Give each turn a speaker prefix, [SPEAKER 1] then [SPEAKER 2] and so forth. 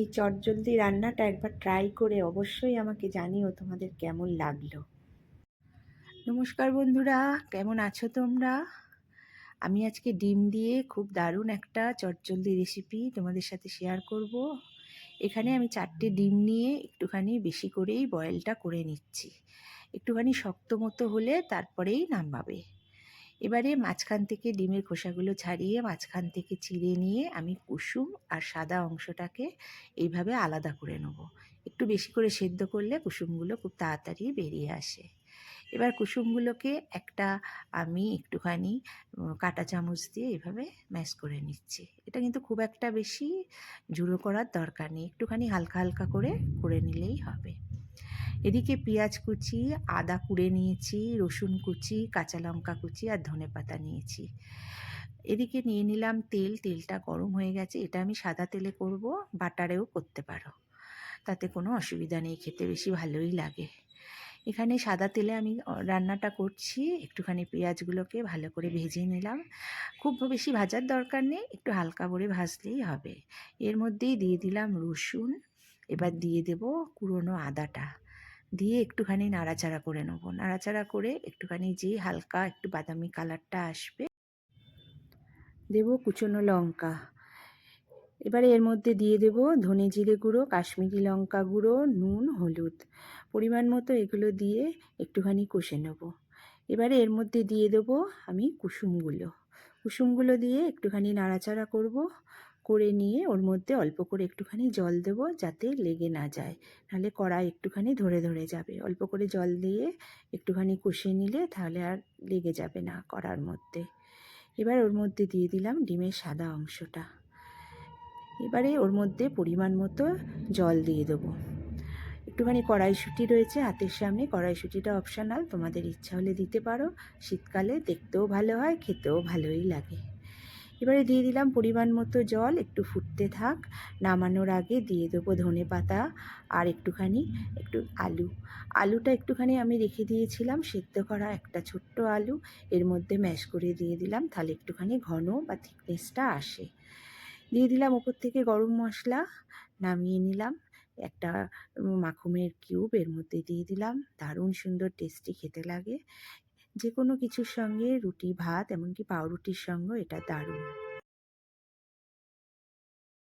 [SPEAKER 1] এই চটজলদি রান্নাটা একবার ট্রাই করে অবশ্যই আমাকে জানিও তোমাদের কেমন লাগলো। নমস্কার বন্ধুরা, কেমন আছো তোমরা? আমি আজকে ডিম দিয়ে খুব দারুণ একটা চটজলদি রেসিপি তোমাদের সাথে শেয়ার করব। এখানে আমি 4টে ডিম নিয়ে একটুখানি বেশি করেই বয়েলটা করে নিচ্ছি। একটুখানি শক্ত মতো হলে তারপরেই নামাবে। এবারে মাঝখান থেকে ডিমের খোসাগুলো ছাড়িয়ে মাঝখান থেকে চিড়ে নিয়ে আমি কুসুম আর সাদা অংশটাকে এইভাবে আলাদা করে নেব। একটু বেশি করে সেদ্ধ করলে কুসুমগুলো খুব তাড়াতাড়ি বেরিয়ে আসে। এবার কুসুমগুলোকে আমি একটুখানি কাঁটা চামচ দিয়ে এভাবে ম্যাশ করে নিচ্ছি। এটা কিন্তু খুব একটা বেশি ঝুড়ো করার দরকার নেই, একটুখানি হালকা হালকা করে নিলেই হবে। এদিকে পেঁয়াজ কুচি, আদা কুড়ে নিয়েছি, রসুন কুচি, কাঁচা লঙ্কা কুচি আর ধনেপাতা নিয়েছি। এদিকে নিয়ে নিলাম তেল। তেলটা গরম হয়ে গেছে। এটা আমি সাদা তেলে করব, বাটারেও করতে পারো, তাতে কোনো অসুবিধা নেই, খেতে বেশি ভালোই লাগে। এখানে সাদা তেলে আমি রান্নাটা করছি। একটুখানি পেঁয়াজগুলোকে ভালো করে ভেজে নিলাম। খুব বেশি ভাজার দরকার নেই, একটু হালকা করে ভাজলেই হবে। এর মধ্যেই দিয়ে দিলাম রসুন। এবার দিয়ে দেব কুড়োনো আদাটা, দিয়ে একটুখানি নাড়াচাড়া করে নেবো। নাড়াচাড়া করে একটুখানি যেই হালকা একটু বাদামি কালারটা আসবে দেব কুচনো লঙ্কা। এবারে এর মধ্যে দিয়ে দেব ধনে জিরে গুঁড়ো, কাশ্মীরি লঙ্কা গুঁড়ো, নুন, হলুদ পরিমাণ মতো, এগুলো দিয়ে একটুখানি কষে নেব। এবারে এর মধ্যে দিয়ে দেব আমি কুসুমগুলো দিয়ে একটুখানি নাড়াচাড়া করে নিয়ে ওর মধ্যে অল্প করে একটুখানি জল দেব, যাতে লেগে না যায়, নাহলে কড়াই একটুখানি ধরে ধরে যাবে। অল্প করে জল দিয়ে একটুখানি কষে নিলে তাহলে আর লেগে যাবে না কড়ার মধ্যে। এবার ওর মধ্যে দিয়ে দিলাম ডিমের সাদা অংশটা। এবারে ওর মধ্যে পরিমাণ মতো জল দিয়ে দেবো। একটুখানি কড়াইশুঁটি রয়েছে হাতের সামনে, কড়াইশুঁটিটা অপশনাল, তোমাদের ইচ্ছা হলে দিতে পারো। শীতকালে দেখতেও ভালো হয়, খেতেও ভালোই লাগে। এবারে দিয়ে দিলাম পরিমাণ মতো জল, একটু ফুটতে থাক। নামানোর আগে দিয়ে দেবো ধনেপাতা আর একটু আলুটা একটুখানি আমি রেখে দিয়েছিলাম সেদ্ধ করা, একটা ছোট্ট আলু এর মধ্যে ম্যাশ করে দিয়ে দিলাম, তাহলে একটুখানি ঘন বা থিকনেসটা আসে। দিয়ে দিলাম ওপর থেকে গরম মশলা, নামিয়ে নিলাম। একটা মাখনের কিউব এর মধ্যে দিয়ে দিলাম, দারুণ সুন্দর টেস্টি খেতে লাগে। যে কোনো কিছুর সঙ্গে, রুটি, ভাত, এমনকি পাউরুটির সঙ্গেও এটা দারুণ।